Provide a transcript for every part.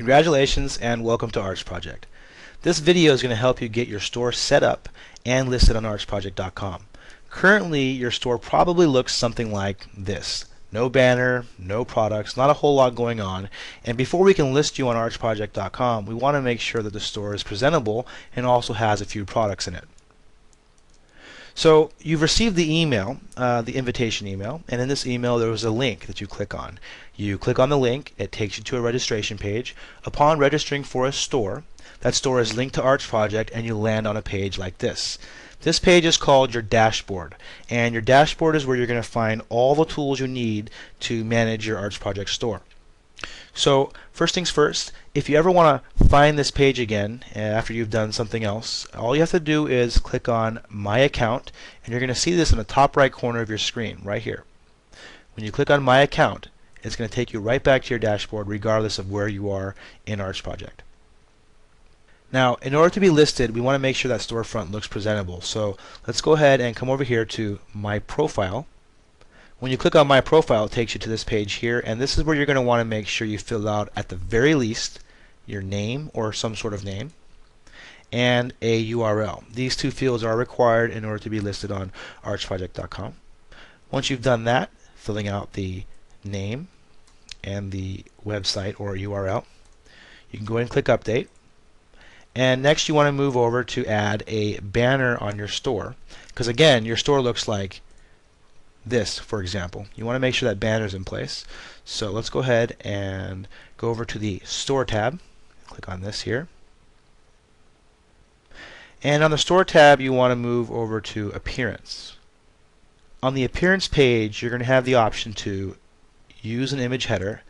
Congratulations and welcome to ARTSPROJEKT. This video is going to help you get your store set up and listed on ARTSPROJEKT.com. Currently, your store probably looks something like this. No banner, no products, not a whole lot going on. And before we can list you on ARTSPROJEKT.com, we want to make sure that the store is presentable and also has a few products in it. So you've received the email, the invitation email, and in this email there was a link that you click on. You click on the link, it takes you to a registration page. Upon registering for a store, that store is linked to ARTSPROJEKT and you land on a page like this. This page is called your dashboard, and your dashboard is where you're going to find all the tools you need to manage your ARTSPROJEKT store. So first things first, if you ever want to find this page again after you've done something else, all you have to do is click on My Account, and you're going to see this in the top right corner of your screen right here. When you click on My Account, it's going to take you right back to your dashboard regardless of where you are in ARTSPROJEKT. Now, in order to be listed, we want to make sure that storefront looks presentable. So let's go ahead and come over here to My Profile. When you click on My Profile, it takes you to this page here, and this is where you're going to want to make sure you fill out at the very least your name or some sort of name and a URL. These two fields are required in order to be listed on ARTSPROJEKT.com. Once you've done that, filling out the name and the website or URL, you can go ahead and click Update. And next you want to move over to add a banner on your store, because again, your store looks like this, for example. You want to make sure that banner is in place. So let's go ahead and go over to the Store tab. Click on this here. And on the Store tab, you want to move over to Appearance. On the Appearance page, you're going to have the option to use an image header.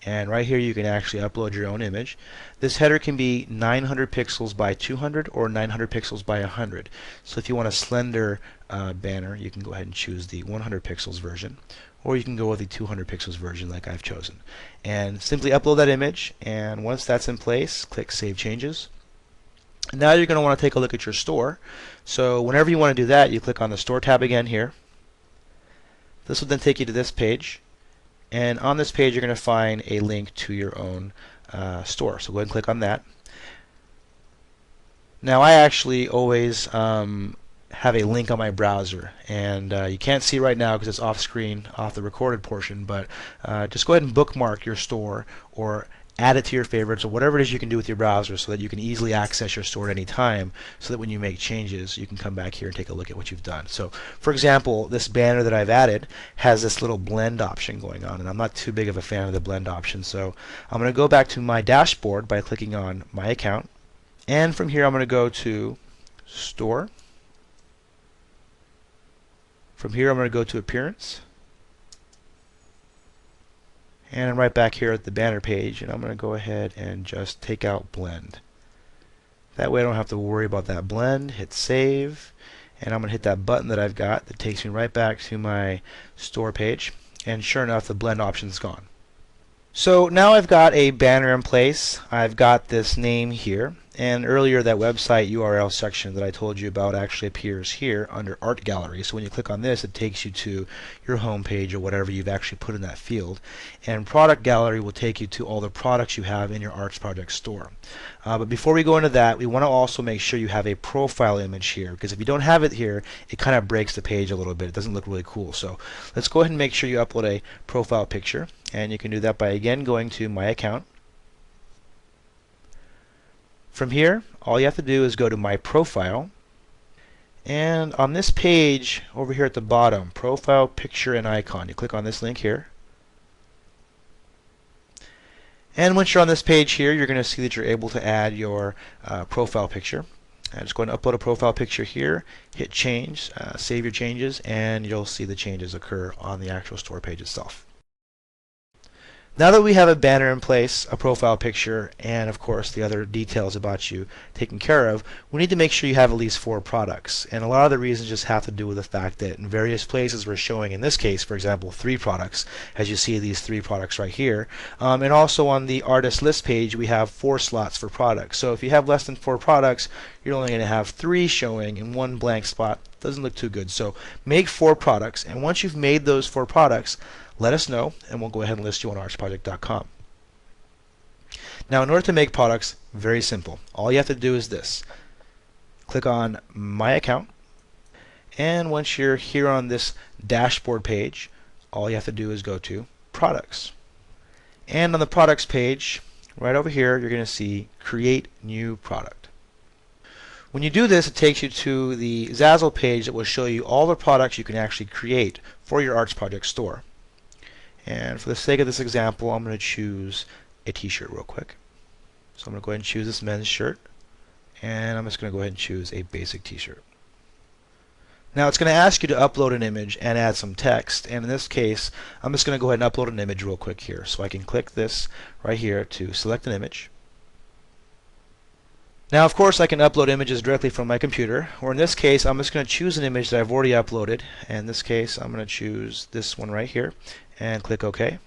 And right here you can actually upload your own image. This header can be 900 pixels by 200 or 900 pixels by 100. So if you want a slender banner, you can go ahead and choose the 100 pixels version, or you can go with the 200 pixels version like I've chosen. And simply upload that image, and once that's in place, click Save Changes. And now you're going to want to take a look at your store. So whenever you want to do that, you click on the Store tab again here. This will then take you to this page. And on this page, you're going to find a link to your own store. So go ahead and click on that. Now, I actually always have a link on my browser, and you can't see right now because it's off screen, off the recorded portion, but just go ahead and bookmark your store or add it to your favorites or whatever it is you can do with your browser so that you can easily access your store at any time, so that when you make changes you can come back here and take a look at what you've done. So for example, this banner that I've added has this little blend option going on, and I'm not too big of a fan of the blend option, so I'm going to go back to my dashboard by clicking on My Account, and from here I'm going to go to Store. From here I'm going to go to Appearance, and I'm right back here at the banner page, and I'm going to go ahead and just take out blend. That way I don't have to worry about that blend. Hit save, and I'm going to hit that button that I've got that takes me right back to my store page, and sure enough the blend option is gone. So now I've got a banner in place. I've got this name here, and earlier that website URL section that I told you about actually appears here under Art Gallery. So when you click on this, it takes you to your home page or whatever you've actually put in that field. And Product Gallery will take you to all the products you have in your ARTSPROJEKT store. But before we go into that, we want to also make sure you have a profile image here, because if you don't have it here, it kind of breaks the page a little bit. It doesn't look really cool. So let's go ahead and make sure you upload a profile picture, and you can do that by again going to My Account. From here, all you have to do is go to My Profile, and on this page over here at the bottom, Profile Picture and Icon, you click on this link here. And once you're on this page here, you're going to see that you're able to add your profile picture. I'm just going to upload a profile picture here, hit Change, save your changes, and you'll see the changes occur on the actual store page itself. Now that we have a banner in place, a profile picture, and of course the other details about you taken care of, we need to make sure you have at least 4 products. And a lot of the reasons just have to do with the fact that in various places we're showing, in this case, for example, 3 products, as you see these 3 products right here. And also on the artist list page, we have 4 slots for products. So if you have less than 4 products, you're only going to have 3 showing in 1 blank spot. Doesn't look too good. So make 4 products, and once you've made those 4 products, let us know, and we'll go ahead and list you on ARTSPROJEKT.com. Now, in order to make products, very simple. All you have to do is this. Click on My Account, and once you're here on this dashboard page, all you have to do is go to Products. And on the Products page, right over here, you're going to see Create New Product. When you do this, it takes you to the Zazzle page that will show you all the products you can actually create for your Arts Project store. And for the sake of this example, I'm going to choose a t-shirt real quick. So I'm going to go ahead and choose this men's shirt, and I'm just going to go ahead and choose a basic t-shirt. Now it's going to ask you to upload an image and add some text, and in this case I'm just going to go ahead and upload an image real quick here. So I can click this right here to select an image. Now of course I can upload images directly from my computer, or in this case I'm just going to choose an image that I've already uploaded, and in this case I'm going to choose this one right here and click OK.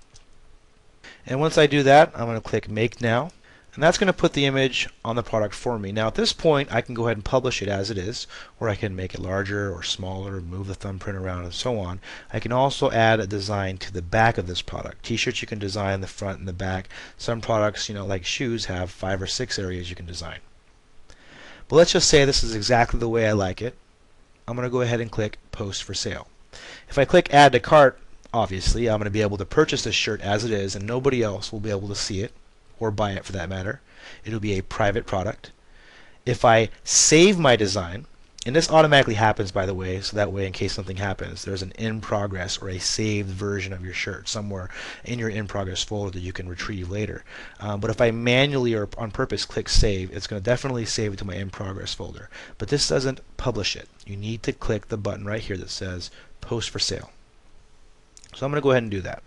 And once I do that, I'm going to click Make Now, and that's going to put the image on the product for me. Now at this point I can go ahead and publish it as it is, or I can make it larger or smaller, move the thumbprint around, and so on. I can also add a design to the back of this product. T-shirts you can design the front and the back. Some products, like shoes, have 5 or 6 areas you can design. But let's just say this is exactly the way I like it. I'm going to go ahead and click Post for Sale. If I click Add to Cart, obviously I'm going to be able to purchase this shirt as it is, and nobody else will be able to see it or buy it for that matter. It'll be a private product. If I save my design, and this automatically happens by the way, so that way in case something happens, there's an in progress or a saved version of your shirt somewhere in your in progress folder that you can retrieve later. But if I manually or on purpose click save, it's going to definitely save it to my in progress folder. But this doesn't publish it. You need to click the button right here that says Post for Sale. So I'm going to go ahead and do that.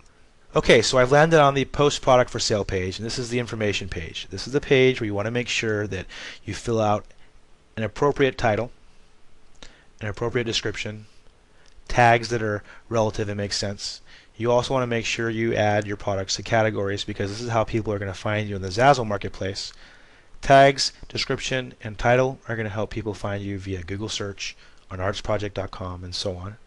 Okay, so I've landed on the Post Product for Sale page, and this is the information page. This is the page where you want to make sure that you fill out an appropriate title, an appropriate description, tags that are relative and make sense. You also want to make sure you add your products to categories, because this is how people are going to find you in the Zazzle marketplace. Tags, description, and title are going to help people find you via Google search, on ARTSPROJEKT.com, and so on.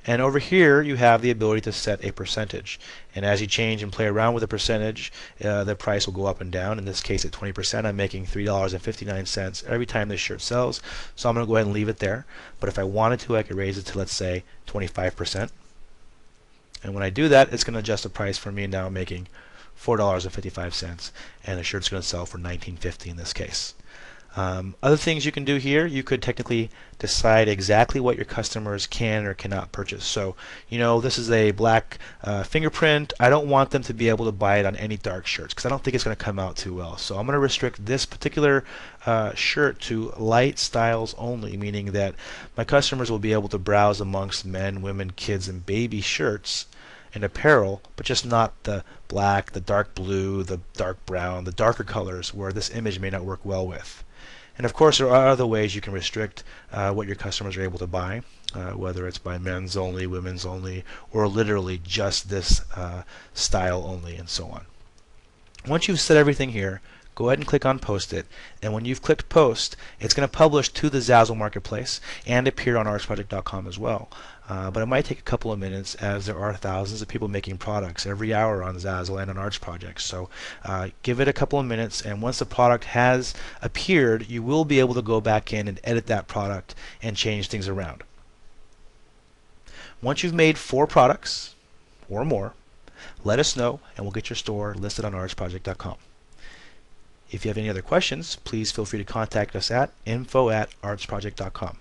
And over here you have the ability to set a percentage, and as you change and play around with the percentage, the price will go up and down. In this case at 20%, I'm making $3.59 every time this shirt sells, so I'm going to go ahead and leave it there. But if I wanted to, I could raise it to, let's say, 25%, and when I do that, it's going to adjust the price for me. Now I'm making $4.55, and the shirt's going to sell for $19.50 in this case. Other things you can do here, you could technically decide exactly what your customers can or cannot purchase. So, this is a black fingerprint. I don't want them to be able to buy it on any dark shirts because I don't think it's going to come out too well. So I'm going to restrict this particular shirt to light styles only, meaning that my customers will be able to browse amongst men, women, kids, and baby shirts and apparel, but just not the black, the dark blue, the dark brown, the darker colors where this image may not work well with. And of course there are other ways you can restrict what your customers are able to buy, whether it's by men's only, women's only, or literally just this style only, and so on. Once you've set everything here, go ahead and click on Post It, and when you've clicked Post, it's going to publish to the Zazzle marketplace and appear on ARTSPROJEKT.com as well. But it might take a couple of minutes, as there are thousands of people making products every hour on Zazzle and on ARTSPROJEKT. So give it a couple of minutes, and once the product has appeared, you will be able to go back in and edit that product and change things around. Once you've made 4 products or more, let us know, and we'll get your store listed on ARTSPROJEKT.com. If you have any other questions, please feel free to contact us at info@artsprojekt.com.